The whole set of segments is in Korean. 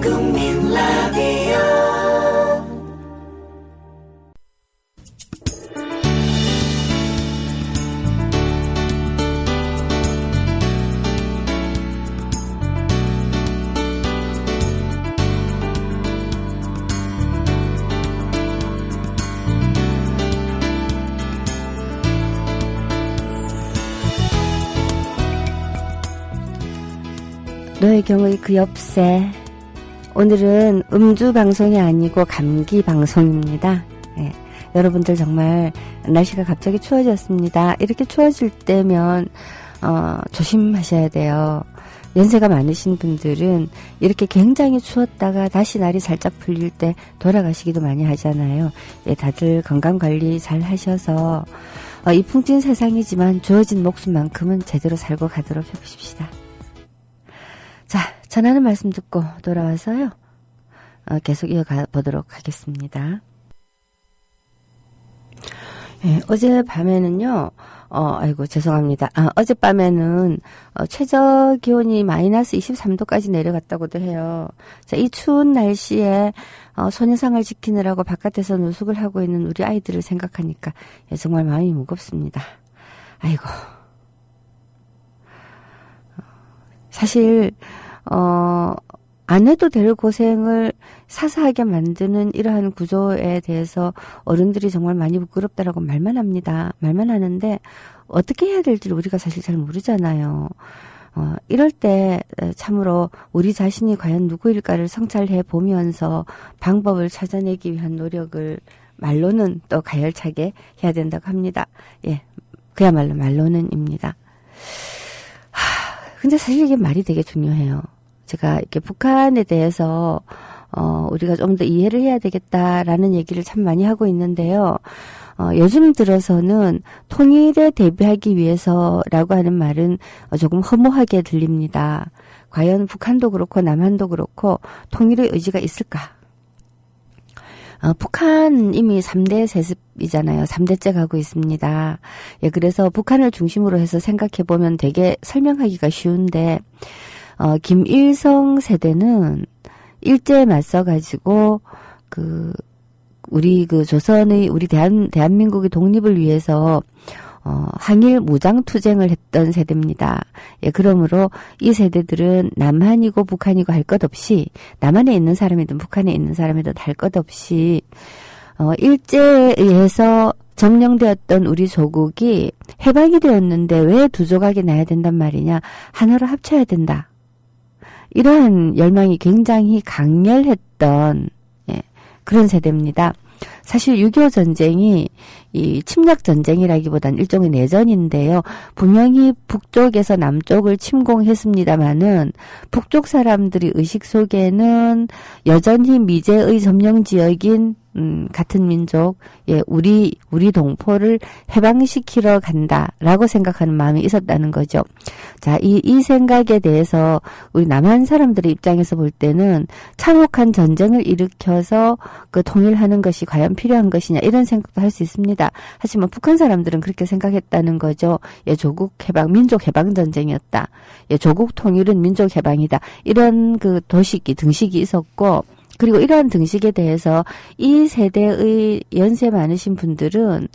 국민 라디오 노혜경의 그 옆새. 오늘은 음주 방송이 아니고 감기 방송입니다. 네, 여러분들 정말 날씨가 갑자기 추워졌습니다. 이렇게 추워질 때면 조심하셔야 돼요. 연세가 많으신 분들은 이렇게 굉장히 추웠다가 다시 날이 살짝 풀릴 때 돌아가시기도 많이 하잖아요. 예, 다들 건강관리 잘 하셔서 이 풍진 세상이지만 주어진 목숨만큼은 제대로 살고 가도록 해보십시다. 자, 전하는 말씀 듣고 돌아와서요. 계속 이어가 보도록 하겠습니다. 예, 어젯밤에는요, 아이고, 죄송합니다. 어젯밤에는, 최저 기온이 마이너스 23도까지 내려갔다고도 해요. 자, 이 추운 날씨에, 소녀상을 지키느라고 바깥에서 노숙을 하고 있는 우리 아이들을 생각하니까, 예, 정말 마음이 무겁습니다. 아이고. 사실 안 해도 될 고생을 사사하게 만드는 이러한 구조에 대해서 어른들이 정말 많이 부끄럽다라고 말만 합니다. 말만 하는데 어떻게 해야 될지를 우리가 사실 잘 모르잖아요. 이럴 때 참으로 우리 자신이 과연 누구일까를 성찰해 보면서 방법을 찾아내기 위한 노력을 말로는 또 가열차게 해야 된다고 합니다. 예, 그야말로 말로는입니다. 근데 사실 이게 말이 되게 중요해요. 제가 이렇게 북한에 대해서, 우리가 좀 더 이해를 해야 되겠다라는 얘기를 참 많이 하고 있는데요. 요즘 들어서는 통일에 대비하기 위해서라고 하는 말은 조금 허무하게 들립니다. 과연 북한도 그렇고 남한도 그렇고 통일의 의지가 있을까? 북한 이미 3대 세습이잖아요. 3대째 가고 있습니다. 예, 그래서 북한을 중심으로 해서 생각해보면 되게 설명하기가 쉬운데, 김일성 세대는 일제에 맞서가지고, 우리 조선의, 우리 대한민국의 독립을 위해서, 항일 무장투쟁을 했던 세대입니다. 예, 그러므로 이 세대들은 남한이고 북한이고 할 것 없이, 남한에 있는 사람이든 북한에 있는 사람이든 할 것 없이, 일제에 의해서 점령되었던 우리 조국이 해방이 되었는데 왜 두 조각이 나야 된단 말이냐. 하나로 합쳐야 된다. 이러한 열망이 굉장히 강렬했던, 예, 그런 세대입니다. 사실 6.25 전쟁이 이 침략 전쟁이라기보단 일종의 내전인데요. 분명히 북쪽에서 남쪽을 침공했습니다마는 북쪽 사람들의 의식 속에는 여전히 미제의 점령 지역인 같은 민족, 예, 우리 동포를 해방시키러 간다라고 생각하는 마음이 있었다는 거죠. 자, 이 생각에 대해서 우리 남한 사람들의 입장에서 볼 때는 참혹한 전쟁을 일으켜서 그 통일하는 것이 과연 필요한 것이냐 이런 생각도 할 수 있습니다. 하지만 북한 사람들은 그렇게 생각했다는 거죠. 예, 조국 해방, 민족 해방 전쟁이었다. 예, 조국 통일은 민족 해방이다. 이런 그 도식이 등식이 있었고. 그리고 이러한 등식에 대해서 이 세대의 연세 많으신 분들은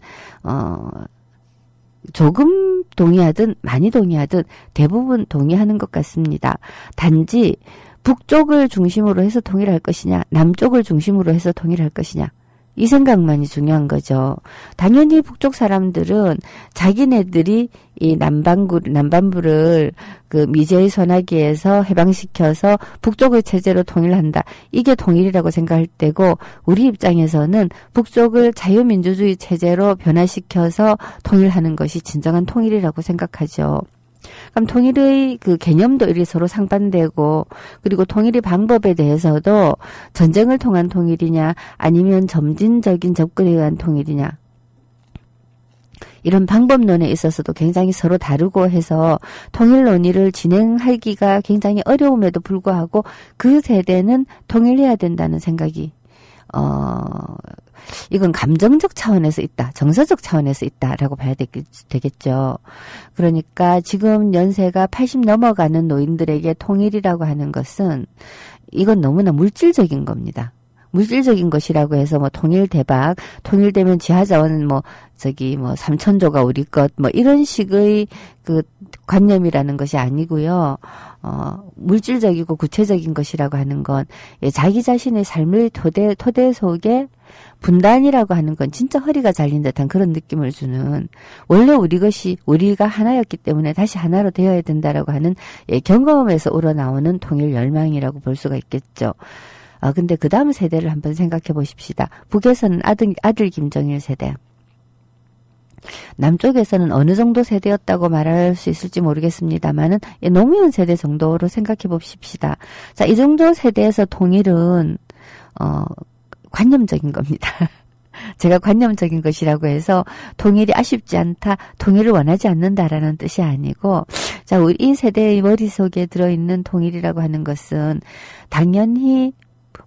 조금 동의하든 많이 동의하든 대부분 동의하는 것 같습니다. 단지 북쪽을 중심으로 해서 통일할 것이냐, 남쪽을 중심으로 해서 통일할 것이냐, 이 생각만이 중요한 거죠. 당연히 북쪽 사람들은 자기네들이 이 남반부를 그 미제의 소나기에서 해방시켜서 북쪽의 체제로 통일한다. 이게 통일이라고 생각할 때고, 우리 입장에서는 북쪽을 자유민주주의 체제로 변화시켜서 통일하는 것이 진정한 통일이라고 생각하죠. 그럼 통일의 그 개념도 이렇게 서로 상반되고, 그리고 통일의 방법에 대해서도 전쟁을 통한 통일이냐 아니면 점진적인 접근에 의한 통일이냐, 이런 방법론에 있어서도 굉장히 서로 다르고 해서 통일 논의를 진행하기가 굉장히 어려움에도 불구하고 그 세대는 통일해야 된다는 생각이 이건 감정적 차원에서 있다, 정서적 차원에서 있다라고 봐야 되겠죠. 그러니까 지금 연세가 80 넘어가는 노인들에게 통일이라고 하는 것은 이건 너무나 물질적인 겁니다. 물질적인 것이라고 해서 뭐 통일 대박, 통일되면 지하자원 뭐 3,000조가 우리 것 뭐 이런 식의 그 관념이라는 것이 아니고요. 물질적이고 구체적인 것이라고 하는 건 자기 자신의 삶의 토대 속에 분단이라고 하는 건 진짜 허리가 잘린 듯한 그런 느낌을 주는, 원래 우리가 하나였기 때문에 다시 하나로 되어야 된다라고 하는 경험에서 우러나오는 통일 열망이라고 볼 수가 있겠죠. 근데 그 다음 세대를 한번 생각해 보십시다. 북에서는 아들 김정일 세대. 남쪽에서는 어느 정도 세대였다고 말할 수 있을지 모르겠습니다만은 노무현 세대 정도로 생각해 봅시다. 자, 이 정도 세대에서 통일은 관념적인 겁니다. 제가 관념적인 것이라고 해서 통일이 아쉽지 않다, 통일을 원하지 않는다라는 뜻이 아니고, 자, 우리 이 세대의 머릿속에 들어있는 통일이라고 하는 것은 당연히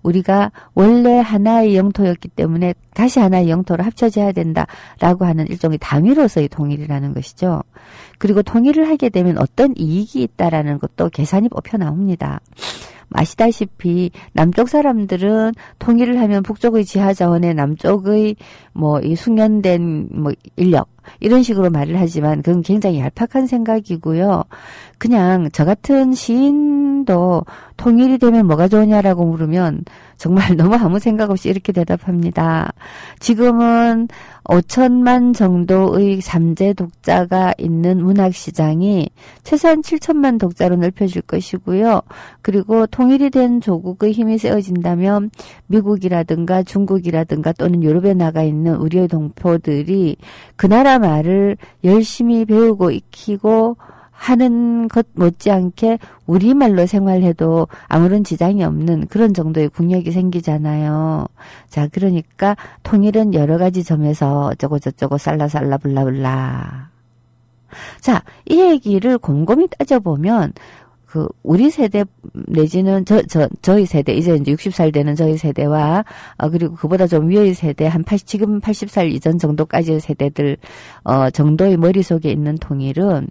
우리가 원래 하나의 영토였기 때문에 다시 하나의 영토로 합쳐져야 된다라고 하는 일종의 당위로서의 통일이라는 것이죠. 그리고 통일을 하게 되면 어떤 이익이 있다라는 것도 계산이 뽑혀 나옵니다. 아시다시피 남쪽 사람들은 통일을 하면 북쪽의 지하자원에 남쪽의 이 숙련된 인력 이런 식으로 말을 하지만 그건 굉장히 얄팍한 생각이고요. 그냥 저 같은 시인도 통일이 되면 뭐가 좋으냐라고 물으면 정말 너무 아무 생각 없이 이렇게 대답합니다. 지금은 5천만 정도의 3제 독자가 있는 문학시장이 최소한 7천만 독자로 넓혀질 것이고요. 그리고 통일이 된 조국의 힘이 세워진다면 미국이라든가 중국이라든가 또는 유럽에 나가 있는 우리의 동포들이 그 나라 말을 열심히 배우고 익히고 하는 것 못지않게 우리말로 생활해도 아무런 지장이 없는 그런 정도의 국력이 생기잖아요. 자, 그러니까 통일은 여러 가지 점에서 어쩌고 살라살라 블라블라. 자, 이 얘기를 곰곰이 따져보면 우리 세대 내지는 저희 세대, 이제 60살 되는 저희 세대와, 그리고 그보다 좀 위의 세대, 지금 80살 이전 정도까지의 세대들, 정도의 머릿속에 있는 통일은,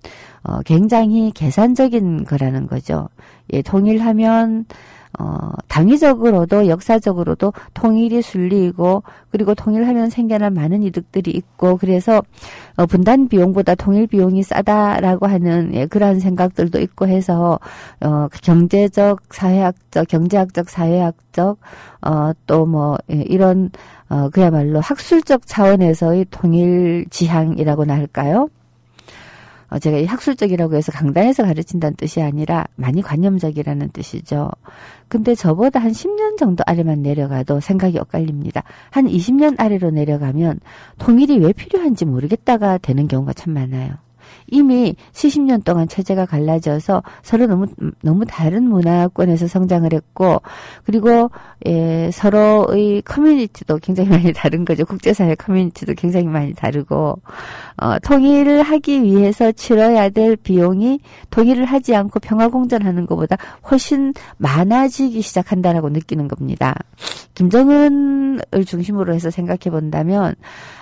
굉장히 계산적인 거라는 거죠. 예, 통일하면, 당위적으로도 역사적으로도 통일이 순리이고, 그리고 통일하면 생겨날 많은 이득들이 있고, 그래서 분단 비용보다 통일 비용이 싸다라고 하는 그러한 생각들도 있고 해서 경제적, 사회학적, 경제학적, 사회학적 또 이런 그야말로 학술적 차원에서의 통일 지향이라고나 할까요? 제가 이 학술적이라고 해서 강단에서 가르친다는 뜻이 아니라 많이 관념적이라는 뜻이죠. 근데 저보다 한 10년 정도 아래만 내려가도 생각이 엇갈립니다. 한 20년 아래로 내려가면 통일이 왜 필요한지 모르겠다가 되는 경우가 참 많아요. 이미 70년 동안 체제가 갈라져서 서로 너무 다른 문화권에서 성장을 했고, 그리고 서로의 커뮤니티도 굉장히 많이 다른 거죠. 국제사회 커뮤니티도 굉장히 많이 다르고, 통일을 하기 위해서 치러야 될 비용이 통일을 하지 않고 평화공존하는 것보다 훨씬 많아지기 시작한다라고 느끼는 겁니다. 김정은을 중심으로 해서 생각해 본다면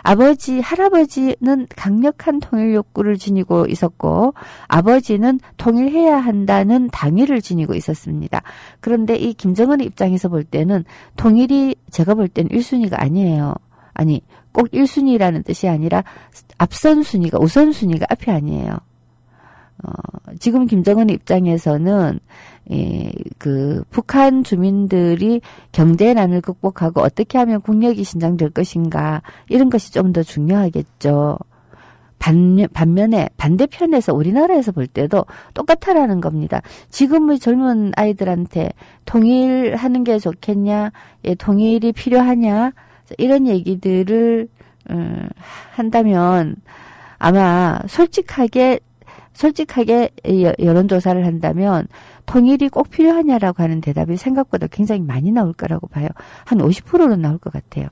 할아버지는 강력한 통일 욕구를 지니고 있었고, 아버지는 통일해야 한다는 당위를 지니고 있었습니다. 그런데 이 김정은의 입장에서 볼 때는 통일이 제가 볼 때는 1순위가 아니에요. 아니, 꼭 1순위라는 뜻이 아니라 앞선 순위가, 우선순위가 앞이 아니에요. 지금 김정은 입장에서는 북한 주민들이 경제난을 극복하고 어떻게 하면 국력이 신장될 것인가, 이런 것이 좀 더 중요하겠죠. 반면에 반대편에서 우리나라에서 볼 때도 똑같다라는 겁니다. 지금의 젊은 아이들한테 통일하는 게 좋겠냐, 통일이 필요하냐, 이런 얘기들을 한다면 아마 솔직하게 여론조사를 한다면 통일이 꼭 필요하냐라고 하는 대답이 생각보다 굉장히 많이 나올 거라고 봐요. 한 50%는 나올 것 같아요.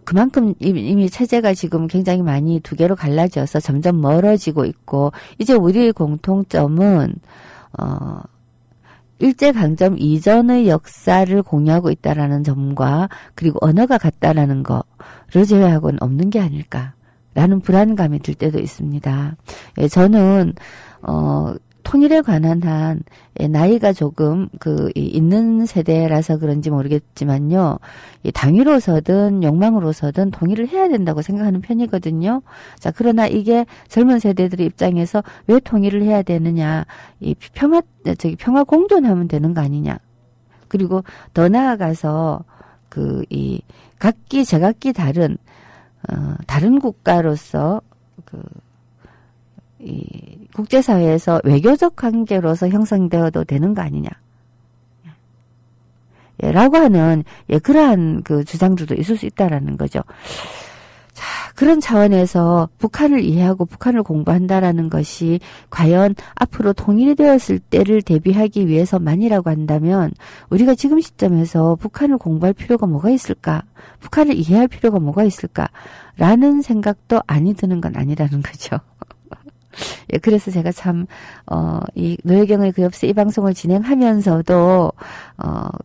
그만큼 이미 체제가 지금 굉장히 많이 두 개로 갈라져서 점점 멀어지고 있고, 이제 우리의 공통점은 일제강점 이전의 역사를 공유하고 있다라는 점과, 그리고 언어가 같다라는 거를 제외하고는 없는 게 아닐까라는 불안감이 들 때도 있습니다. 저는 통일에 관한 한 나이가 조금 있는 세대라서 그런지 모르겠지만요. 당위로서든 욕망으로서든 통일을 해야 된다고 생각하는 편이거든요. 자, 그러나 이게 젊은 세대들의 입장에서 왜 통일을 해야 되느냐? 이 평화 공존하면 되는 거 아니냐? 그리고 더 나아가서 제각기 다른 국가로서 이 국제사회에서 외교적 관계로서 형성되어도 되는 거 아니냐. 라고 하는, 그러한 주장들도 있을 수 있다라는 거죠. 자, 그런 차원에서 북한을 이해하고 북한을 공부한다라는 것이 과연 앞으로 통일이 되었을 때를 대비하기 위해서만이라고 한다면 우리가 지금 시점에서 북한을 공부할 필요가 뭐가 있을까? 북한을 이해할 필요가 뭐가 있을까? 라는 생각도 아니 드는 건 아니라는 거죠. 그래서 제가 참, 이 노예경의 그 옆에 이 방송을 진행하면서도,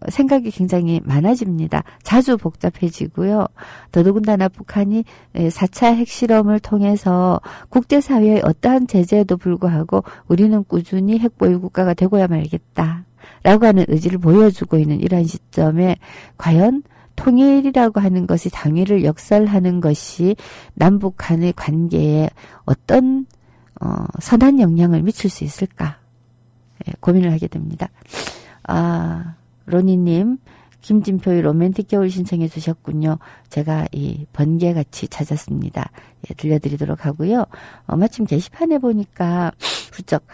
생각이 굉장히 많아집니다. 자주 복잡해지고요. 더더군다나 북한이 4차 핵실험을 통해서 국제사회의 어떠한 제재에도 불구하고 우리는 꾸준히 핵보유 국가가 되고야 말겠다. 라고 하는 의지를 보여주고 있는 이러한 시점에 과연 통일이라고 하는 것이 당위를 역설하는 것이 남북 간의 관계에 어떤 선한 영향을 미칠 수 있을까? 고민을 하게 됩니다. 로니님, 김진표의 로맨틱 겨울 신청해 주셨군요. 제가 이 번개같이 찾았습니다. 들려드리도록 하고요. 마침 게시판에 보니까 훌쩍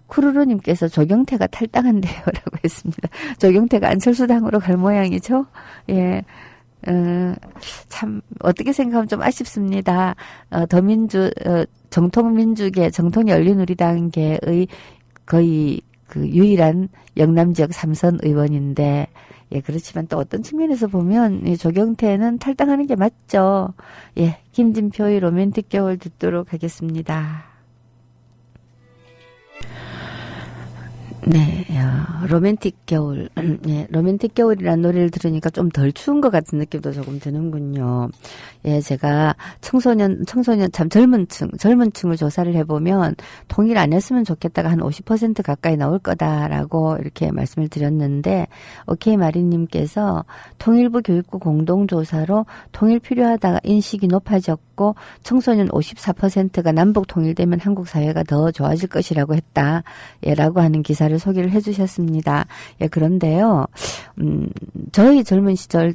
쿠루루님께서 조경태가 탈당한대요. 라고 했습니다. 조경태가 안철수당으로 갈 모양이죠. 참, 어떻게 생각하면 좀 아쉽습니다. 정통민주계, 정통열린우리당계의 거의 유일한 영남 지역 3선 의원인데, 그렇지만 또 어떤 측면에서 보면, 조경태는 탈당하는 게 맞죠. 김진표의 로맨틱 겨울 듣도록 하겠습니다. 네, 로맨틱 겨울. 로맨틱 겨울이라는 노래를 들으니까 좀 덜 추운 것 같은 느낌도 조금 드는군요. 제가 청소년 참 젊은 층을 조사를 해보면 통일 안 했으면 좋겠다가 한 50% 가까이 나올 거다라고 이렇게 말씀을 드렸는데, 오케이 마리님께서 통일부 교육부 공동조사로 통일 필요하다가 인식이 높아졌고, 청소년 54%가 남북 통일되면 한국 사회가 더 좋아질 것이라고 했다. 라고 하는 기사를 소개를 해주셨습니다. 그런데요, 저희 젊은 시절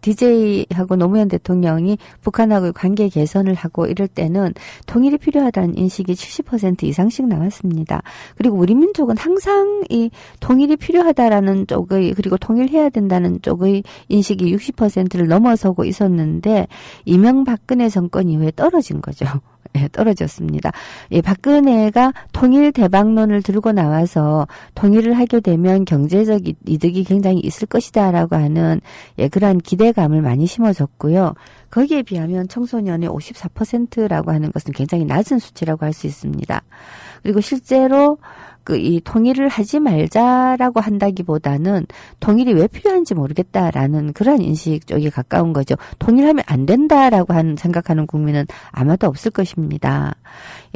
DJ하고 노무현 대통령이 북한하고의 관계 개선을 하고 이럴 때는 통일이 필요하다는 인식이 70% 이상씩 나왔습니다. 그리고 우리 민족은 항상 이 통일이 필요하다라는 쪽의, 그리고 통일해야 된다는 쪽의 인식이 60%를 넘어서고 있었는데, 이명박근혜 정권 이후에 떨어진 거죠. 떨어졌습니다. 박근혜가 통일 대박론을 들고 나와서 통일을 하게 되면 경제적 이득이 굉장히 있을 것이다라고 하는 그러한 기대감을 많이 심어줬고요. 거기에 비하면 청소년의 54%라고 하는 것은 굉장히 낮은 수치라고 할 수 있습니다. 그리고 실제로 이 통일을 하지 말자라고 한다기보다는 통일이 왜 필요한지 모르겠다라는 그러한 인식 쪽에 가까운 거죠. 통일하면 안 된다라고 생각하는 국민은 아마도 없을 것입니다.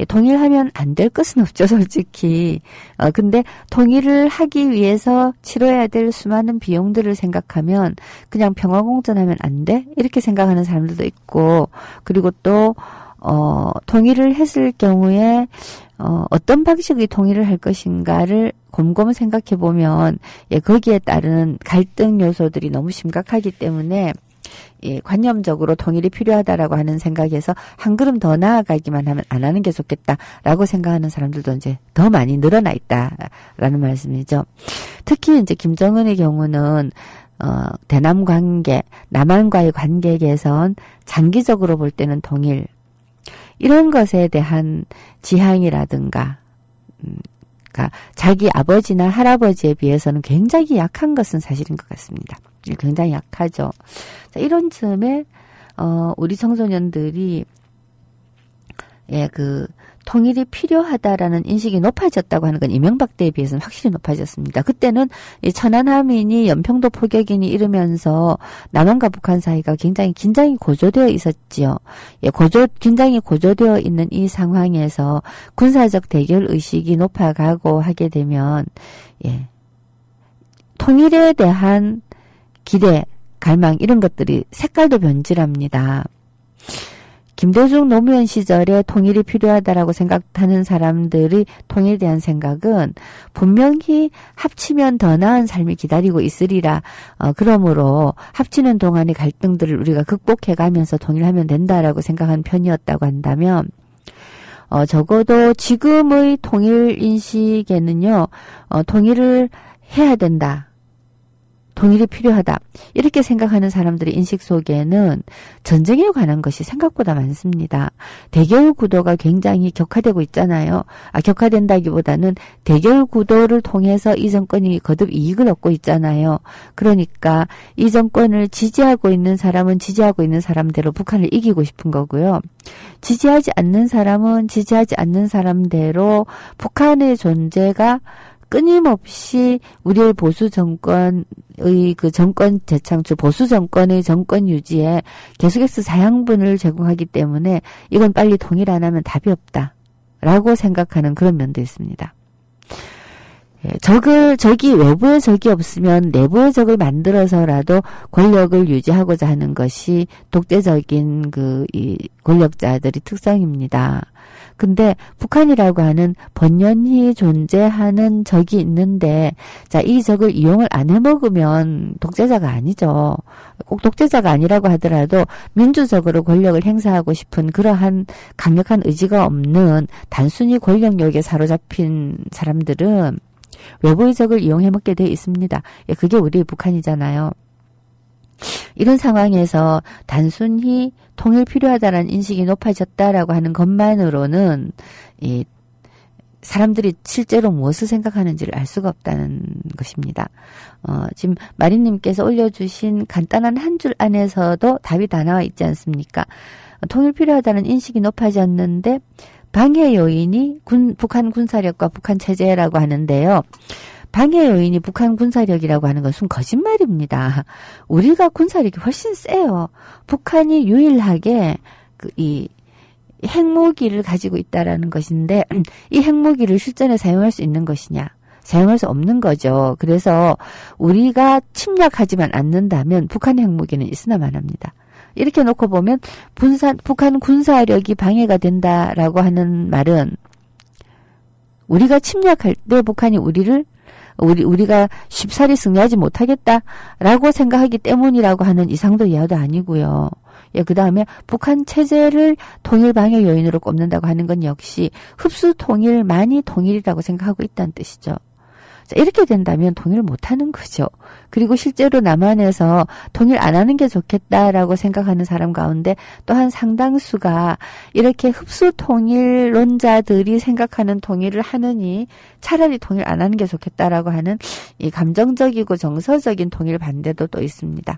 통일하면 안 될 것은 없죠, 솔직히. 근데 통일을 하기 위해서 치러야 될 수많은 비용들을 생각하면 그냥 평화공존하면 안 돼? 이렇게 생각하는 사람들도 있고, 그리고 또 통일을 했을 경우에 어떤 방식의 통일을 할 것인가를 곰곰 생각해 보면 거기에 따른 갈등 요소들이 너무 심각하기 때문에 관념적으로 통일이 필요하다라고 하는 생각에서 한 걸음 더 나아가기만 하면 안 하는 게 좋겠다라고 생각하는 사람들도 이제 더 많이 늘어나 있다라는 말씀이죠. 특히 이제 김정은의 경우는 대남 관계, 남한과의 관계 개선, 장기적으로 볼 때는 통일, 이런 것에 대한 지향이라든가, 그러니까 자기 아버지나 할아버지에 비해서는 굉장히 약한 것은 사실인 것 같습니다. 굉장히 약하죠. 자, 이런 즈음에 우리 청소년들이 예, 통일이 필요하다라는 인식이 높아졌다고 하는 건 이명박 때에 비해서는 확실히 높아졌습니다. 그때는 이 천안함인이 연평도 포격인이 이르면서 남한과 북한 사이가 굉장히 긴장이 고조되어 있었지요. 예, 긴장이 고조되어 있는 이 상황에서 군사적 대결 의식이 높아가고 하게 되면, 예, 통일에 대한 기대, 갈망 이런 것들이 색깔도 변질합니다. 김대중 노무현 시절에 통일이 필요하다라고 생각하는 사람들의 통일에 대한 생각은 분명히 합치면 더 나은 삶이 기다리고 있으리라. 그러므로 합치는 동안의 갈등들을 우리가 극복해가면서 통일하면 된다라고 생각한 편이었다고 한다면 적어도 지금의 통일 인식에는요. 통일을 해야 된다. 통일이 필요하다. 이렇게 생각하는 사람들의 인식 속에는 전쟁에 관한 것이 생각보다 많습니다. 대결 구도가 굉장히 격화되고 있잖아요. 격화된다기보다는 대결 구도를 통해서 이 정권이 거듭 이익을 얻고 있잖아요. 그러니까 이 정권을 지지하고 있는 사람은 지지하고 있는 사람대로 북한을 이기고 싶은 거고요. 지지하지 않는 사람은 지지하지 않는 사람대로 북한의 존재가 끊임없이 우리의 보수 정권의 정권 재창출, 보수 정권의 정권 유지에 계속해서 자양분을 제공하기 때문에 이건 빨리 통일 안 하면 답이 없다라고 생각하는 그런 면도 있습니다. 적이 외부의 적이 없으면 내부의 적을 만들어서라도 권력을 유지하고자 하는 것이 독재적인 이 권력자들의 특성입니다. 근데 북한이라고 하는 번연히 존재하는 적이 있는데, 자, 이 적을 이용을 안 해먹으면 독재자가 아니죠. 꼭 독재자가 아니라고 하더라도 민주적으로 권력을 행사하고 싶은 그러한 강력한 의지가 없는 단순히 권력욕에 사로잡힌 사람들은 외부의 적을 이용해먹게 돼 있습니다. 그게 우리 북한이잖아요. 이런 상황에서 단순히 통일 필요하다는 인식이 높아졌다라고 하는 것만으로는 사람들이 실제로 무엇을 생각하는지를 알 수가 없다는 것입니다. 지금 마리님께서 올려주신 간단한 한 줄 안에서도 답이 다 나와 있지 않습니까? 통일 필요하다는 인식이 높아졌는데 방해 요인이 북한 군사력과 북한 체제라고 하는데요. 방해 요인이 북한 군사력이라고 하는 것은 거짓말입니다. 우리가 군사력이 훨씬 세요. 북한이 유일하게 이 핵무기를 가지고 있다라는 것인데 이 핵무기를 실전에 사용할 수 있는 것이냐? 사용할 수 없는 거죠. 그래서 우리가 침략하지만 않는다면 북한의 핵무기는 있으나 마나입니다. 이렇게 놓고 보면 북한 군사력이 방해가 된다라고 하는 말은 우리가 침략할 때 북한이 우리가 쉽사리 승리하지 못하겠다라고 생각하기 때문이라고 하는 이상도 이하도 아니고요. 그 다음에 북한 체제를 통일 방해 요인으로 꼽는다고 하는 건 역시 흡수 통일만이 통일이라고 생각하고 있다는 뜻이죠. 자, 이렇게 된다면 통일 못하는 거죠. 그리고 실제로 남한에서 통일 안 하는 게 좋겠다라고 생각하는 사람 가운데 또한 상당수가 이렇게 흡수 통일론자들이 생각하는 통일을 하느니 차라리 통일 안 하는 게 좋겠다라고 하는 이 감정적이고 정서적인 통일 반대도 또 있습니다.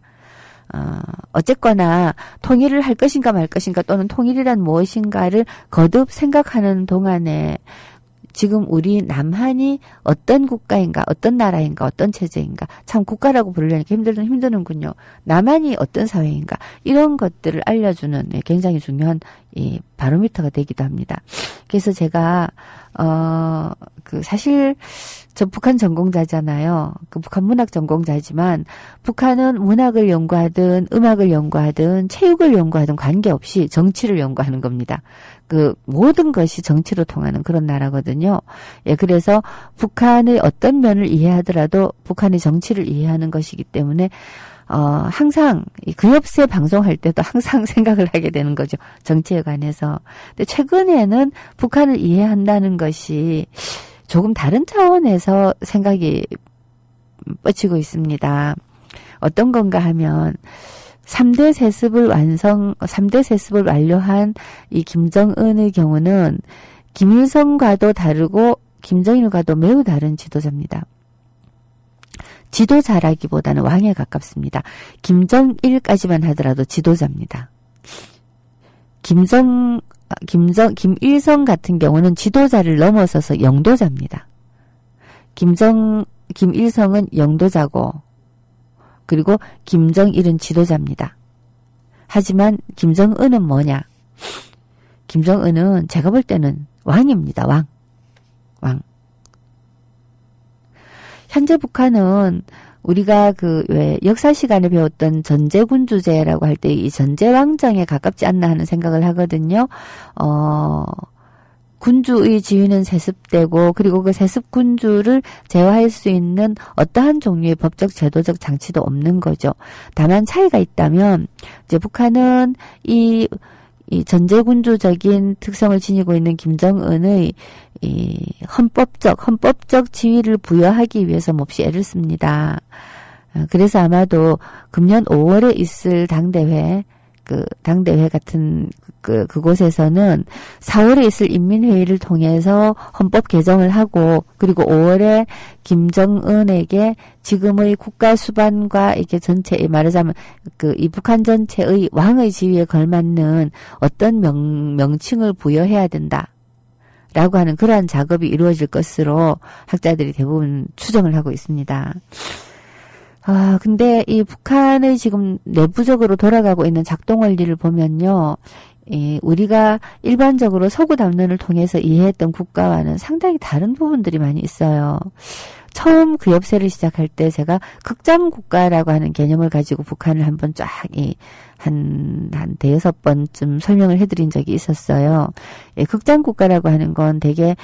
어쨌거나 통일을 할 것인가 말 것인가 또는 통일이란 무엇인가를 거듭 생각하는 동안에 지금 우리 남한이 어떤 국가인가, 어떤 나라인가, 어떤 체제인가, 참 국가라고 부르려니까 힘드는군요. 남한이 어떤 사회인가, 이런 것들을 알려주는 굉장히 중요한 이 바로미터가 되기도 합니다. 그래서 제가, 사실, 저 북한 전공자잖아요. 북한 문학 전공자지만, 북한은 문학을 연구하든, 음악을 연구하든, 체육을 연구하든 관계없이 정치를 연구하는 겁니다. 모든 것이 정치로 통하는 그런 나라거든요. 그래서 북한의 어떤 면을 이해하더라도 북한의 정치를 이해하는 것이기 때문에, 항상, 그 옆에 방송할 때도 항상 생각을 하게 되는 거죠. 정치에 관해서. 근데 최근에는 북한을 이해한다는 것이 조금 다른 차원에서 생각이 뻗치고 있습니다. 어떤 건가 하면, 3대 세습을 완료한 이 김정은의 경우는 김일성과도 다르고 김정일과도 매우 다른 지도자입니다. 지도자라기보다는 왕에 가깝습니다. 김정일까지만 하더라도 지도자입니다. 김일성 같은 경우는 지도자를 넘어서서 영도자입니다. 김일성은 영도자고, 그리고 김정일은 지도자입니다. 하지만 김정은은 뭐냐? 김정은은 제가 볼 때는 왕입니다. 왕. 현재 북한은 우리가 왜 역사 시간에 배웠던 전제군주제라고 할 때 이 전제왕정에 가깝지 않나 하는 생각을 하거든요. 군주의 지위는 세습되고, 그리고 그 세습 군주를 제어할 수 있는 어떠한 종류의 법적 제도적 장치도 없는 거죠. 다만 차이가 있다면, 이제 북한은 이 전제군주적인 특성을 지니고 있는 김정은의 이 헌법적 지위를 부여하기 위해서 몹시 애를 씁니다. 그래서 아마도 금년 5월에 있을 당대회 같은 그곳에서는 4월에 있을 인민회의를 통해서 헌법 개정을 하고, 그리고 5월에 김정은에게 지금의 국가 수반과 이렇게 전체, 말하자면 이 북한 전체의 왕의 지위에 걸맞는 어떤 명칭을 부여해야 된다. 라고 하는 그러한 작업이 이루어질 것으로 학자들이 대부분 추정을 하고 있습니다. 근데 이 북한의 지금 내부적으로 돌아가고 있는 작동 원리를 보면요. 우리가 일반적으로 서구 담론을 통해서 이해했던 국가와는 상당히 다른 부분들이 많이 있어요. 처음 그 엽세를 시작할 때 제가 극장국가라고 하는 개념을 가지고 북한을 한번 쫙 한 대여섯 번쯤 설명을 해드린 적이 있었어요. 극장국가라고 하는 건 되게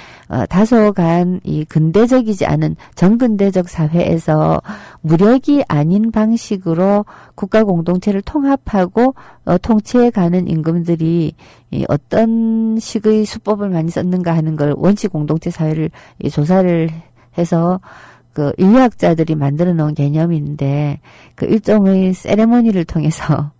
다소간 이 근대적이지 않은 정근대적 사회에서 무력이 아닌 방식으로 국가 공동체를 통합하고 통치해가는 임금들이 어떤 식의 수법을 많이 썼는가 하는 걸 원칙 공동체 사회를 조사를 해서 인류학자들이 만들어 놓은 개념인데, 일종의 세레모니를 통해서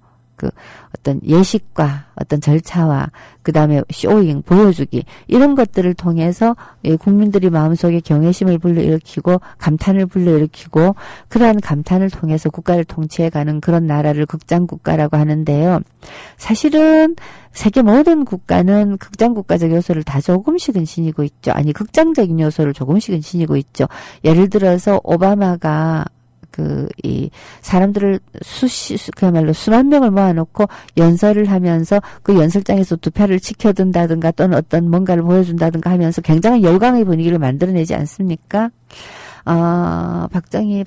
어떤 예식과 어떤 절차와 그 다음에 쇼잉, 보여주기, 이런 것들을 통해서 국민들이 마음속에 경외심을 불러일으키고 감탄을 불러일으키고, 그러한 감탄을 통해서 국가를 통치해가는 그런 나라를 극장국가라고 하는데요. 사실은 세계 모든 국가는 극장국가적 요소를 다 조금씩은 지니고 있죠. 아니, 극장적인 요소를 조금씩은 지니고 있죠. 예를 들어서 오바마가 이 사람들을 그야말로 수만 명을 모아놓고 연설을 하면서 그 연설장에서 투표를 지켜둔다든가 또는 어떤 뭔가를 보여준다든가 하면서 굉장한 열광의 분위기를 만들어내지 않습니까? 박정희는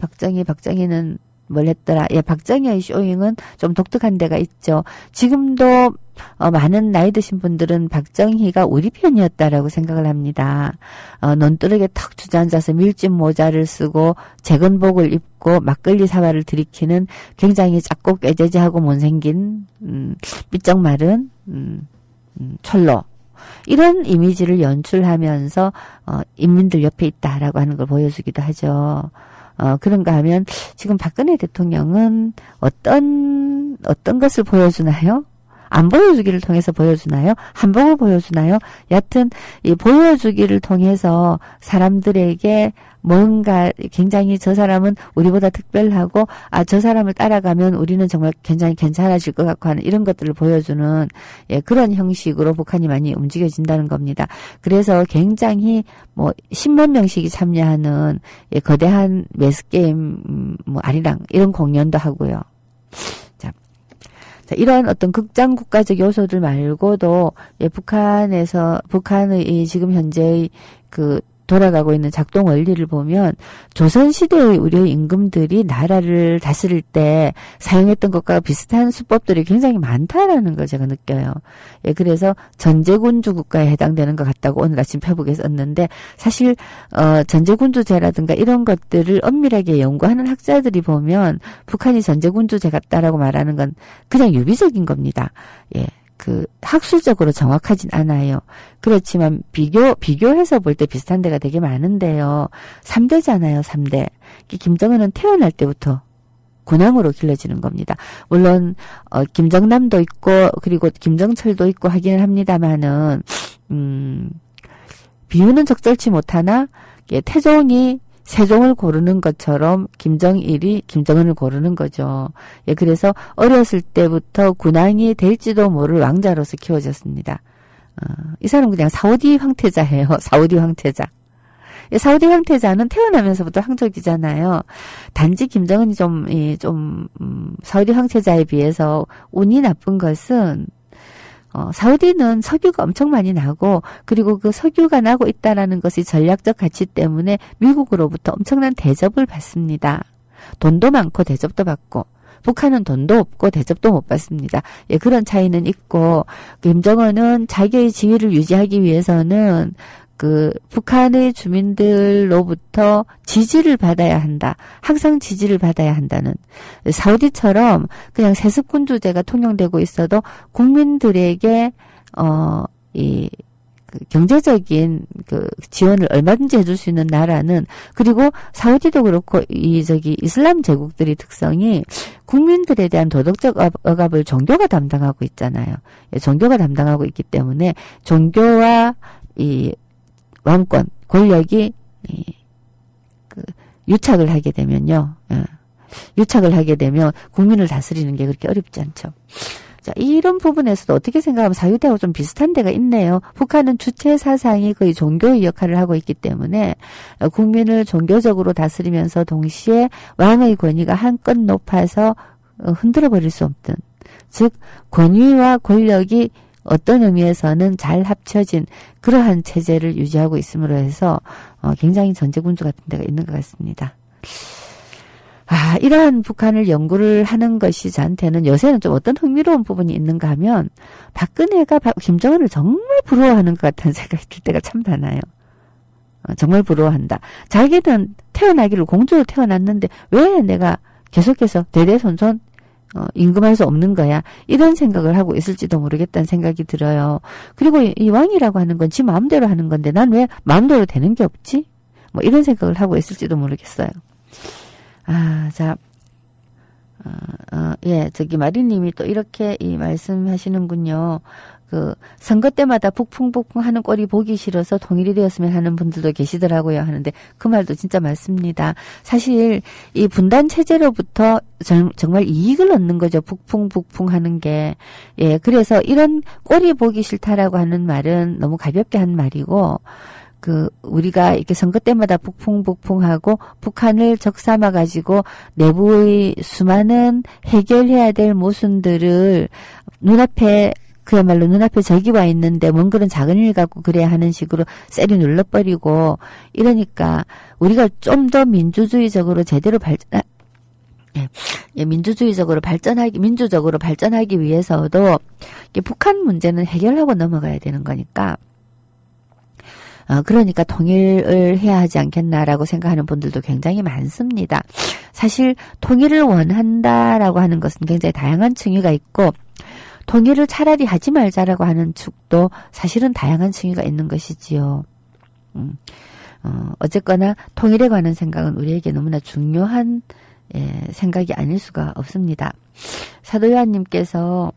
뭘 했더라? 박정희의 쇼잉은 좀 독특한 데가 있죠. 지금도 많은 나이 드신 분들은 박정희가 우리 편이었다라고 생각을 합니다. 논두렁에 턱 주저앉아서 밀짚 모자를 쓰고 재건복을 입고 막걸리 사발을 들이키는 굉장히 작고 꾀재재하고 못생긴 삐쩍 마른 철로, 이런 이미지를 연출하면서 인민들 옆에 있다라고 하는 걸 보여주기도 하죠. 그런가 하면 지금 박근혜 대통령은 어떤 것을 보여주나요? 안 보여주기를 통해서 보여주나요? 한복을 보여주나요? 여하튼 이 보여주기를 통해서 사람들에게 뭔가 굉장히 저 사람은 우리보다 특별하고 저 사람을 따라가면 우리는 정말 굉장히 괜찮아질 것 같고 하는 이런 것들을 보여주는 그런 형식으로 북한이 많이 움직여진다는 겁니다. 그래서 굉장히 10만 명씩이 참여하는 거대한 매스게임 아리랑 이런 공연도 하고요. 이런 어떤 극장 국가적 요소들 말고도 북한의 지금 현재의 돌아가고 있는 작동 원리를 보면 조선시대의 우리의 임금들이 나라를 다스릴 때 사용했던 것과 비슷한 수법들이 굉장히 많다라는 걸 제가 느껴요. 그래서 전제군주 국가에 해당되는 것 같다고 오늘 아침 페북에 썼는데, 사실 전제군주제라든가 이런 것들을 엄밀하게 연구하는 학자들이 보면 북한이 전제군주제 같다라고 말하는 건 그냥 유비적인 겁니다. 학술적으로 정확하진 않아요. 그렇지만 비교해서 볼 때 비슷한 데가 되게 많은데요. 3대잖아요, 3대. 김정은은 태어날 때부터 군왕으로 길러지는 겁니다. 물론 김정남도 있고 그리고 김정철도 있고 하기는 합니다만은 비유는 적절치 못하나 태종이 세종을 고르는 것처럼 김정일이 김정은을 고르는 거죠. 그래서 어렸을 때부터 군왕이 될지도 모를 왕자로서 키워졌습니다. 이 사람은 그냥 사우디 황태자예요. 사우디 황태자. 사우디 황태자는 태어나면서부터 황족이잖아요. 단지 김정은이 사우디 황태자에 비해서 운이 나쁜 것은, 사우디는 석유가 엄청 많이 나고, 그리고 그 석유가 나고 있다라는 것이 전략적 가치 때문에 미국으로부터 엄청난 대접을 받습니다. 돈도 많고 대접도 받고, 북한은 돈도 없고 대접도 못 받습니다. 예, 그런 차이는 있고, 김정은은 자기의 지위를 유지하기 위해서는 북한의 주민들로부터 지지를 받아야 한다. 항상 지지를 받아야 한다는. 사우디처럼 그냥 세습군주제가 통용되고 있어도 국민들에게, 경제적인 지원을 얼마든지 해줄 수 있는 나라는, 그리고 사우디도 그렇고, 이슬람 제국들의 특성이 국민들에 대한 도덕적 억압을 종교가 담당하고 있잖아요. 종교가 담당하고 있기 때문에 종교와 왕권, 권력이, 유착을 하게 되면요. 유착을 하게 되면 국민을 다스리는 게 그렇게 어렵지 않죠. 자, 이런 부분에서도 어떻게 생각하면 사유대하고 좀 비슷한 데가 있네요. 북한은 주체 사상이 거의 종교의 역할을 하고 있기 때문에 국민을 종교적으로 다스리면서 동시에 왕의 권위가 한껏 높아서 흔들어 버릴 수 없던, 즉 권위와 권력이 어떤 의미에서는 잘 합쳐진 그러한 체제를 유지하고 있음으로 해서 굉장히 전제군주 같은 데가 있는 것 같습니다. 이러한 북한을 연구를 하는 것이 저한테는 요새는 좀 어떤 흥미로운 부분이 있는가 하면, 박근혜가 김정은을 정말 부러워하는 것 같다는 생각이 들 때가 참 많아요. 정말 부러워한다. 자기는 태어나기를 공주로 태어났는데 왜 내가 계속해서 대대손손 임금할 수 없는 거야. 이런 생각을 하고 있을지도 모르겠다는 생각이 들어요. 그리고 이 왕이라고 하는 건 지 마음대로 하는 건데 난 왜 마음대로 되는 게 없지? 뭐 이런 생각을 하고 있을지도 모르겠어요. 마리님이 또 이렇게 말씀하시는군요. 선거 때마다 북풍북풍 하는 꼴이 보기 싫어서 통일이 되었으면 하는 분들도 계시더라고요 하는데, 그 말도 진짜 맞습니다. 사실 이 분단 체제로부터 정말 이익을 얻는 거죠. 북풍북풍 하는 게. 예, 그래서 이런 꼴이 보기 싫다라고 하는 말은 너무 가볍게 한 말이고, 우리가 이렇게 선거 때마다 북풍북풍하고 북한을 적삼아가지고 내부의 수많은 해결해야 될 모순들을 그야말로 눈앞에 적이 와 있는데 뭔 그런 작은 일 갖고 그래야 하는 식으로 쎄리 눌러버리고, 이러니까 우리가 좀 더 민주적으로 발전하기 위해서도 북한 문제는 해결하고 넘어가야 되는 거니까, 그러니까 통일을 해야 하지 않겠나라고 생각하는 분들도 굉장히 많습니다. 사실 통일을 원한다라고 하는 것은 굉장히 다양한 층위가 있고, 통일을 차라리 하지 말자라고 하는 축도 사실은 다양한 층위가 있는 것이지요. 어쨌거나 통일에 관한 생각은 우리에게 너무나 중요한 생각이 아닐 수가 없습니다. 사도요한님께서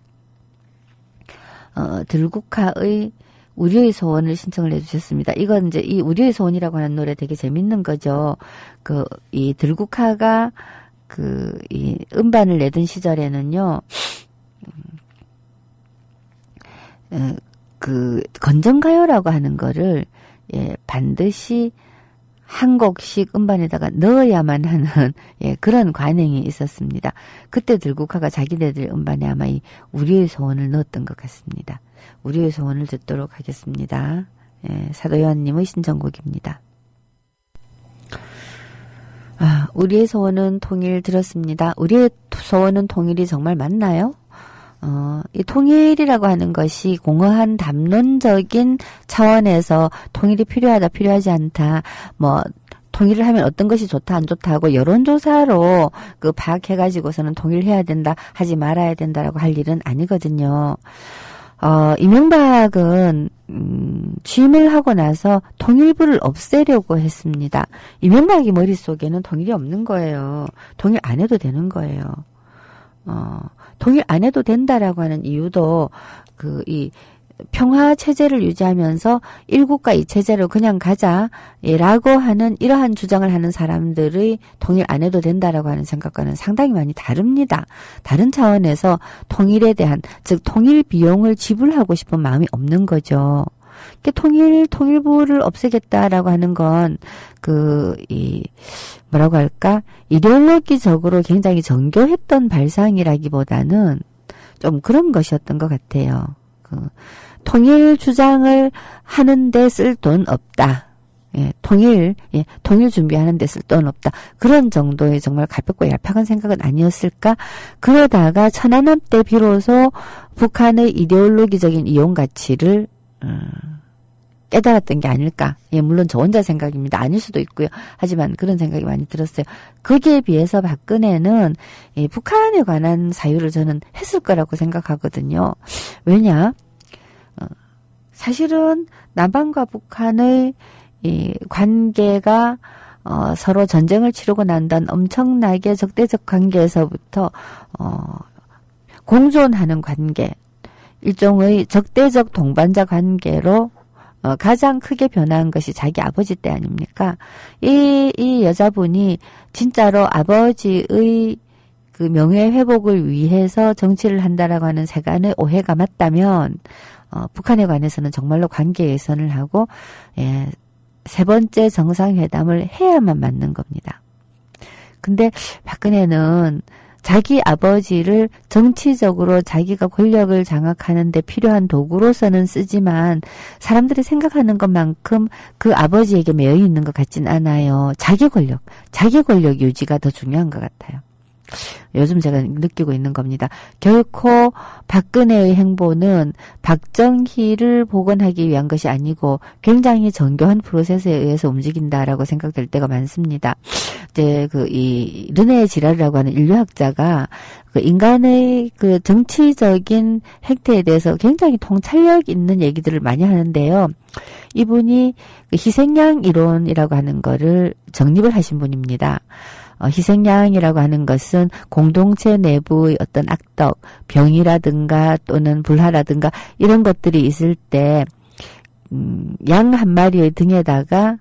들국화의 우리의 소원을 신청을 해주셨습니다. 이건 이제 이 우리의 소원이라고 하는 노래 되게 재밌는 거죠. 이 들국화가 이 음반을 내던 시절에는요, 건전가요라고 하는 거를 반드시 한 곡씩 음반에다가 넣어야만 하는 그런 관행이 있었습니다. 그때 들국화가 자기네들 음반에 아마 이 우리의 소원을 넣었던 것 같습니다. 우리의 소원을 듣도록 하겠습니다. 사도요한님의 신청곡입니다. 우리의 소원은 통일 들었습니다. 우리의 소원은 통일이 정말 맞나요? 이 통일이라고 하는 것이 공허한 담론적인 차원에서 통일이 필요하다, 필요하지 않다, 통일을 하면 어떤 것이 좋다, 안 좋다 하고 여론조사로 파악해가지고서는 통일해야 된다, 하지 말아야 된다라고 할 일은 아니거든요. 이명박은, 취임을 하고 나서 통일부를 없애려고 했습니다. 이명박이 머릿속에는 통일이 없는 거예요. 통일 안 해도 되는 거예요. 통일 안 해도 된다라고 하는 이유도, 평화 체제를 유지하면서 1국가 2체제로 그냥 가자라고 하는 이러한 주장을 하는 사람들의 통일 안 해도 된다라고 하는 생각과는 상당히 많이 다릅니다. 다른 차원에서 통일에 대한, 즉 통일 비용을 지불하고 싶은 마음이 없는 거죠. 통일부를 없애겠다라고 하는 건 뭐라고 할까? 이데올로기적으로 굉장히 정교했던 발상이라기보다는 좀 그런 것이었던 것 같아요. 통일 주장을 하는데 쓸 돈 없다. 통일 준비하는데 쓸 돈 없다. 그런 정도의 정말 가볍고 얄팍한 생각은 아니었을까? 그러다가 천안함 때 비로소 북한의 이데올로기적인 이용 가치를 깨달았던 게 아닐까. 물론 저 혼자 생각입니다. 아닐 수도 있고요. 하지만 그런 생각이 많이 들었어요. 거기에 비해서 박근혜는 북한에 관한 사유를 저는 했을 거라고 생각하거든요. 왜냐? 사실은 남한과 북한의 이 관계가 서로 전쟁을 치르고 난 다음 엄청나게 적대적 관계에서부터 공존하는 관계, 일종의 적대적 동반자 관계로 가장 크게 변한 것이 자기 아버지 때 아닙니까? 이 여자분이 진짜로 아버지의 그 명예 회복을 위해서 정치를 한다라고 하는 세간의 오해가 맞다면 북한에 관해서는 정말로 관계 개선을 하고 세 번째 정상회담을 해야만 맞는 겁니다. 근데 박근혜는 자기 아버지를 정치적으로 자기가 권력을 장악하는 데 필요한 도구로서는 쓰지만 사람들이 생각하는 것만큼 그 아버지에게 매여 있는 것 같진 않아요. 자기 권력 유지가 더 중요한 것 같아요. 요즘 제가 느끼고 있는 겁니다. 결코 박근혜의 행보는 박정희를 복원하기 위한 것이 아니고 굉장히 정교한 프로세스에 의해서 움직인다라고 생각될 때가 많습니다. 이제 이 르네 지랄이라고 하는 인류학자가 인간의 정치적인 행태에 대해서 굉장히 통찰력 있는 얘기들을 많이 하는데요. 이분이 희생양 이론이라고 하는 거를 정립을 하신 분입니다. 희생양이라고 하는 것은 공동체 내부의 어떤 악덕, 병이라든가 또는 불화라든가 이런 것들이 있을 때, 양 한 마리의 등에다가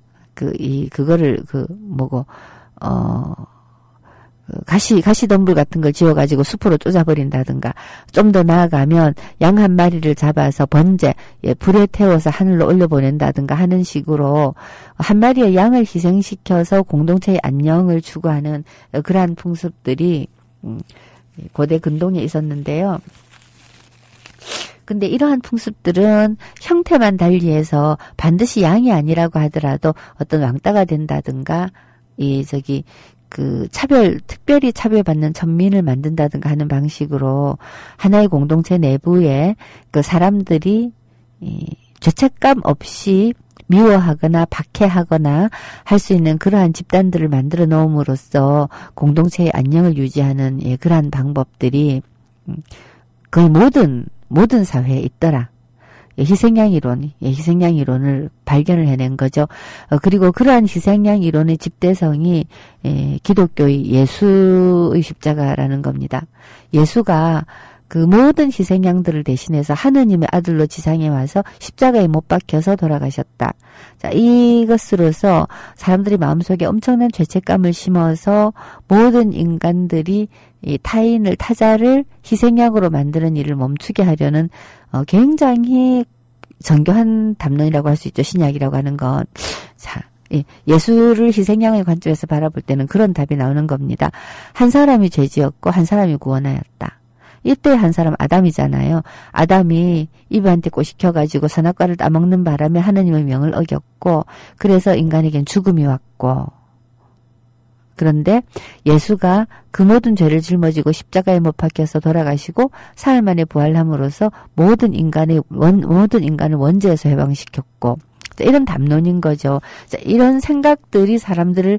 가시덤불 같은 걸 지어가지고 숲으로 쫓아버린다든가, 좀 더 나아가면 양 한 마리를 잡아서 번제, 불에 태워서 하늘로 올려보낸다든가 하는 식으로 한 마리의 양을 희생시켜서 공동체의 안녕을 추구하는 그러한 풍습들이 고대 근동에 있었는데요. 근데 이러한 풍습들은 형태만 달리해서 반드시 양이 아니라고 하더라도 어떤 왕따가 된다든가, 특별히 차별받는 천민을 만든다든가 하는 방식으로 하나의 공동체 내부에 사람들이 죄책감 없이 미워하거나 박해하거나 할 수 있는 그러한 집단들을 만들어 놓음으로써 공동체의 안녕을 유지하는 그러한 방법들이 거의 모든 사회에 있더라. 희생양 이론을 발견을 해낸 거죠. 그리고 그러한 희생양 이론의 집대성이 기독교의 예수의 십자가라는 겁니다. 예수가 그 모든 희생양들을 대신해서 하느님의 아들로 지상에 와서 십자가에 못 박혀서 돌아가셨다. 자, 이것으로서 사람들이 마음속에 엄청난 죄책감을 심어서 모든 인간들이 타자를 희생양으로 만드는 일을 멈추게 하려는 굉장히 정교한 담론이라고 할 수 있죠. 신약이라고 하는 건. 자, 예수를 희생양의 관점에서 바라볼 때는 그런 답이 나오는 겁니다. 한 사람이 죄지었고 한 사람이 구원하였다. 이때 한 사람 아담이잖아요. 아담이 이브한테 꼬시켜가지고 선악과를 따먹는 바람에 하느님의 명을 어겼고, 그래서 인간에겐 죽음이 왔고, 그런데 예수가 그 모든 죄를 짊어지고 십자가에 못 박혀서 돌아가시고 사흘 만에 부활함으로써 모든 인간을 원죄에서 해방시켰고, 이런 담론인 거죠. 이런 생각들이 사람들을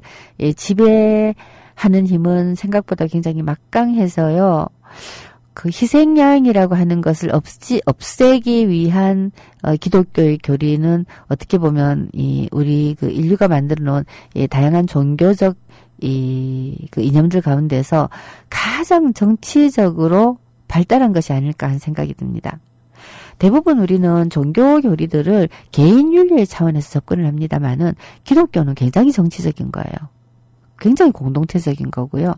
지배하는 힘은 생각보다 굉장히 막강해서요. 그 희생양이라고 하는 것을 없애기 위한 기독교의 교리는 어떻게 보면 우리 인류가 만들어 놓은 다양한 종교적 그 이념들 가운데서 가장 정치적으로 발달한 것이 아닐까 하는 생각이 듭니다. 대부분 우리는 종교 교리들을 개인 윤리의 차원에서 접근을 합니다만은 기독교는 굉장히 정치적인 거예요. 굉장히 공동체적인 거고요.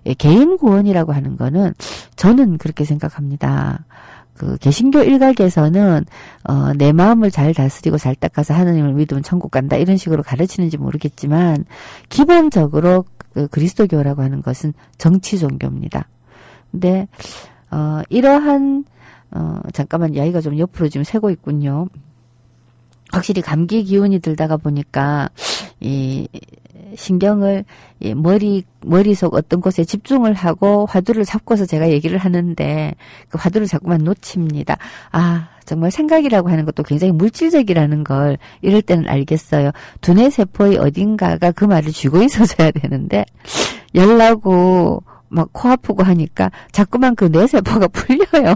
예, 개인 구원이라고 하는 거는 저는 그렇게 생각합니다. 그 개신교 일각에서는 내 마음을 잘 다스리고 잘 닦아서 하느님을 믿으면 천국 간다 이런 식으로 가르치는지 모르겠지만 기본적으로 그 그리스도교라고 하는 것은 정치 종교입니다. 근데 이러한 잠깐만 이야기가 좀 옆으로 지금 새고 있군요. 확실히 감기 기운이 들다가 보니까 이 신경을 머리속 어떤 곳에 집중을 하고 화두를 잡고서 제가 얘기를 하는데 그 화두를 자꾸만 놓칩니다. 아, 정말 생각이라고 하는 것도 굉장히 물질적이라는 걸 이럴 때는 알겠어요. 두뇌 세포의 어딘가가 그 말을 쥐고 있어줘야 되는데 열나고 막 코 아프고 하니까 자꾸만 그 뇌세포가 풀려요.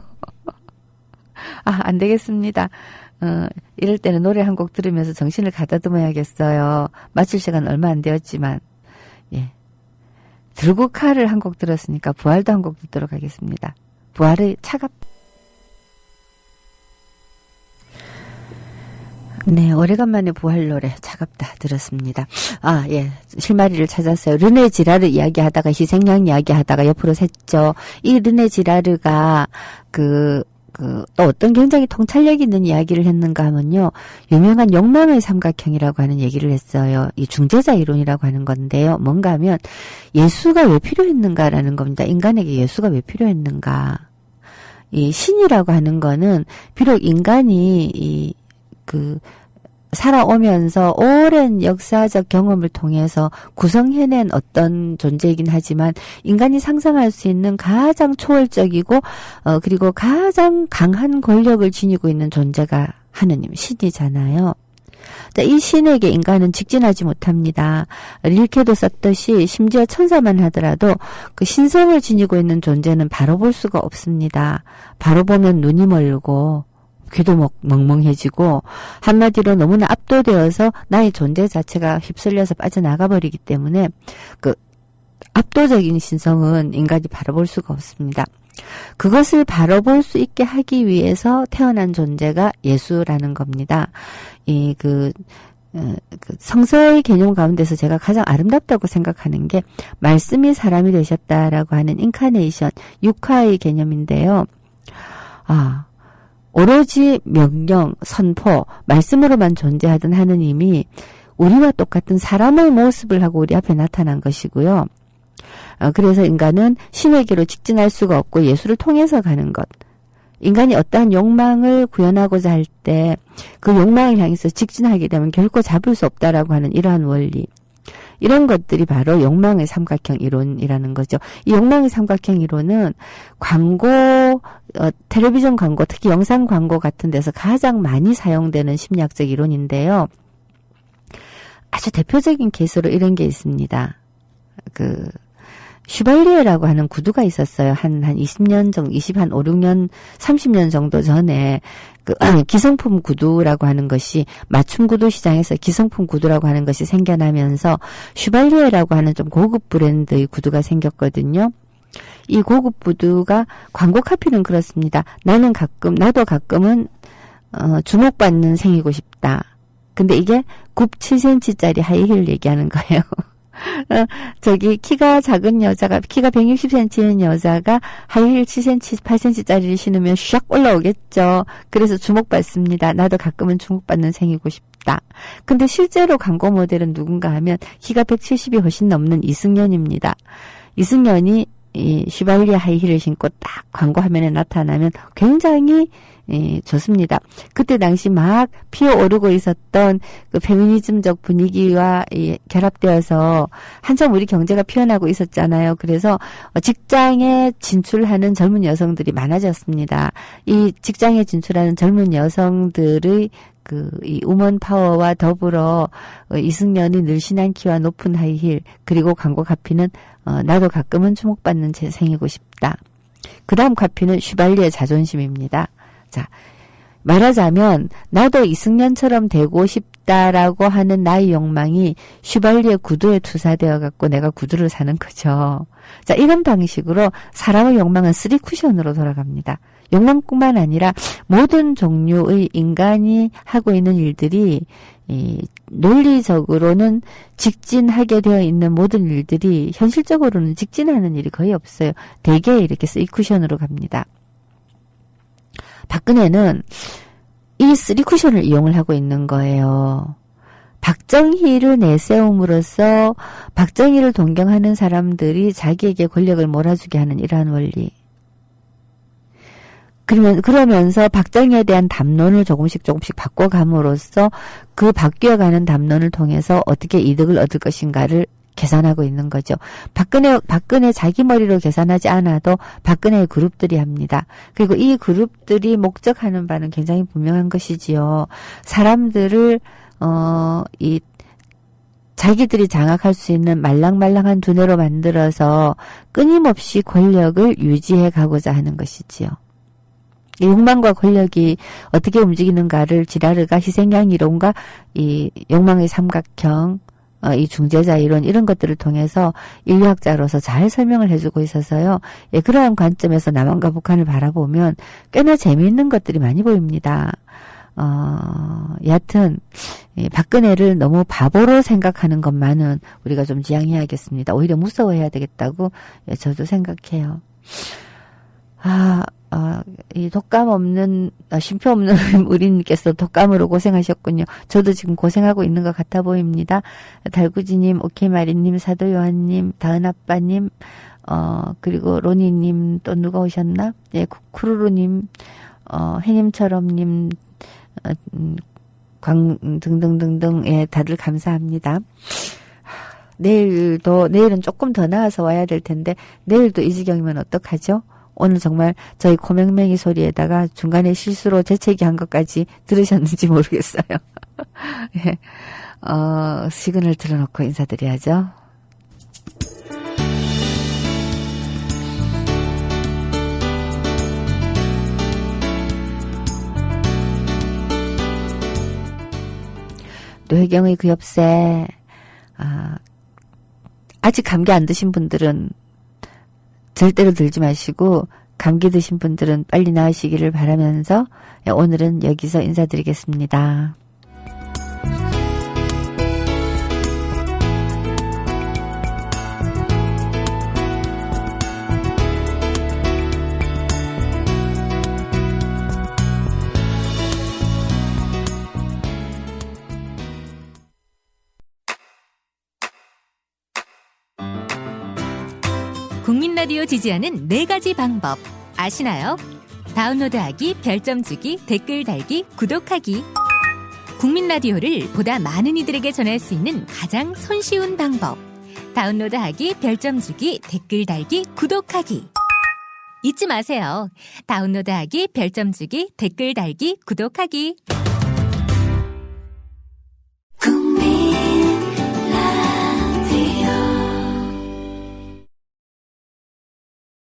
아, 안 되겠습니다. 이럴 때는 노래 한 곡 들으면서 정신을 가다듬어야겠어요. 마칠 시간 얼마 안 되었지만, 예. 들고 칼을 한 곡 들었으니까 부활도 한 곡 듣도록 하겠습니다. 부활의 네, 오래간만에 부활 노래 차갑다 들었습니다. 아, 예. 실마리를 찾았어요. 르네 지라르 이야기하다가 희생양 이야기하다가 옆으로 샜죠. 이 르네 지라르가 또 어떤 굉장히 통찰력 있는 이야기를 했는가 하면요. 유명한 욕망의 삼각형이라고 하는 얘기를 했어요. 이 중재자 이론이라고 하는 건데요. 뭔가 하면 예수가 왜 필요했는가라는 겁니다. 인간에게 예수가 왜 필요했는가. 이 신이라고 하는 거는 비록 인간이 살아오면서 오랜 역사적 경험을 통해서 구성해낸 어떤 존재이긴 하지만 인간이 상상할 수 있는 가장 초월적이고 그리고 가장 강한 권력을 지니고 있는 존재가 하느님, 신이잖아요. 이 신에게 인간은 직진하지 못합니다. 릴케도 썼듯이 심지어 천사만 하더라도 그 신성을 지니고 있는 존재는 바로 볼 수가 없습니다. 바로 보면 눈이 멀고 귀도 멍멍해지고 한마디로 너무나 압도되어서 나의 존재 자체가 휩쓸려서 빠져나가버리기 때문에 그 압도적인 신성은 인간이 바라볼 수가 없습니다. 그것을 바라볼 수 있게 하기 위해서 태어난 존재가 예수라는 겁니다. 성서의 개념 가운데서 제가 가장 아름답다고 생각하는 게 말씀이 사람이 되셨다라고 하는 인카네이션, 육화의 개념인데요. 오로지 명령, 선포, 말씀으로만 존재하던 하느님이 우리와 똑같은 사람의 모습을 하고 우리 앞에 나타난 것이고요. 그래서 인간은 신에게로 직진할 수가 없고 예수를 통해서 가는 것. 인간이 어떠한 욕망을 구현하고자 할 때 그 욕망을 향해서 직진하게 되면 결코 잡을 수 없다라고 하는 이러한 원리. 이런 것들이 바로 욕망의 삼각형 이론이라는 거죠. 이 욕망의 삼각형 이론은 텔레비전 광고, 특히 영상 광고 같은 데서 가장 많이 사용되는 심리학적 이론인데요. 아주 대표적인 케이스로 이런 게 있습니다. 슈발리에라고 하는 구두가 있었어요. 한 20년 정도, 5, 6년, 30년 정도 전에 기성품 구두라고 하는 것이 맞춤 구두 시장에서 기성품 구두라고 하는 것이 생겨나면서 슈발리에라고 하는 좀 고급 브랜드의 구두가 생겼거든요. 이 고급 구두가 광고 카피는 그렇습니다. 나도 가끔은 주목받는 생이고 싶다. 근데 이게 굽 7cm짜리 하이힐 얘기하는 거예요. 키가 작은 여자가, 키가 160cm인 여자가 하이힐 7cm, 8cm짜리를 신으면 샥 올라오겠죠. 그래서 주목받습니다. 나도 가끔은 주목받는 생이고 싶다. 근데 실제로 광고 모델은 누군가 하면 키가 170이 훨씬 넘는 이승연입니다. 이승연이 이 슈발리에 하이힐을 신고 딱 광고 화면에 나타나면 굉장히 좋습니다. 그때 당시 막 피어오르고 있었던 그 페미니즘적 분위기와 결합되어서 한참 우리 경제가 피어나고 있었잖아요. 그래서 직장에 진출하는 젊은 여성들이 많아졌습니다. 이 직장에 진출하는 젊은 여성들의 이 우먼 파워와 더불어 이승연이 늘씬한 키와 높은 하이힐, 그리고 광고 카피는 나도 가끔은 주목받는 제 생이고 싶다. 그 다음 카피는 슈발리의 자존심입니다. 자, 말하자면 나도 이승연처럼 되고 싶다라고 하는 나의 욕망이 슈발리의 구두에 투사되어 갖고 내가 구두를 사는 거죠. 자, 이런 방식으로 사람의 욕망은 3쿠션으로 돌아갑니다. 욕망뿐만 아니라 모든 종류의 인간이 하고 있는 일들이 논리적으로는 직진하게 되어 있는 모든 일들이 현실적으로는 직진하는 일이 거의 없어요. 대개 이렇게 쓰리쿠션으로 갑니다. 박근혜는 이 쓰리쿠션을 이용을 하고 있는 거예요. 박정희를 내세움으로써 박정희를 동경하는 사람들이 자기에게 권력을 몰아주게 하는 이러한 원리. 그러면서 박정희에 대한 담론을 조금씩 바꿔감으로써 그 바뀌어가는 담론을 통해서 어떻게 이득을 얻을 것인가를 계산하고 있는 거죠. 박근혜 자기 머리로 계산하지 않아도 박근혜의 그룹들이 합니다. 그리고 이 그룹들이 목적하는 바는 굉장히 분명한 것이지요. 사람들을 자기들이 장악할 수 있는 말랑말랑한 두뇌로 만들어서 끊임없이 권력을 유지해 가고자 하는 것이지요. 욕망과 권력이 어떻게 움직이는가를 지라르가 희생양 이론과 이 욕망의 삼각형, 이 중재자 이론 이런 것들을 통해서 인류학자로서 잘 설명을 해주고 있어서요. 예, 그러한 관점에서 남한과 북한을 바라보면 꽤나 재미있는 것들이 많이 보입니다. 여하튼 박근혜를 너무 바보로 생각하는 것만은 우리가 좀 지양해야겠습니다. 오히려 무서워해야 되겠다고 저도 생각해요. 이 독감 없는, 쉼표 없는 우리님께서 독감으로 고생하셨군요. 저도 지금 고생하고 있는 것 같아 보입니다. 달구지님, 오케이마리님, 사도요한님, 다은아빠님, 그리고 로니님, 또 누가 오셨나? 예, 쿠루루님, 해님처럼님, 등등등등, 예, 다들 감사합니다. 내일은 조금 더 나아서 와야 될 텐데, 내일도 이 지경이면 어떡하죠? 오늘 정말 저희 고맹맹이 소리에다가 중간에 실수로 재채기 한 것까지 들으셨는지 모르겠어요. 예. 시그널 틀어놓고 인사드려야죠. 뇌경의 그 옆새, 아직 감기 안 드신 분들은 절대로 들지 마시고 감기 드신 분들은 빨리 나으시기를 바라면서 오늘은 여기서 인사드리겠습니다. 국민 라디오 지지하는 4가지 방법 아시나요? 다운로드하기, 별점 주기, 댓글 달기, 구독하기. 국민 라디오를 보다 많은 이들에게 전할 수 있는 가장 손쉬운 방법. 다운로드하기, 별점 주기, 댓글 달기, 구독하기. 잊지 마세요. 다운로드하기, 별점 주기, 댓글 달기, 구독하기.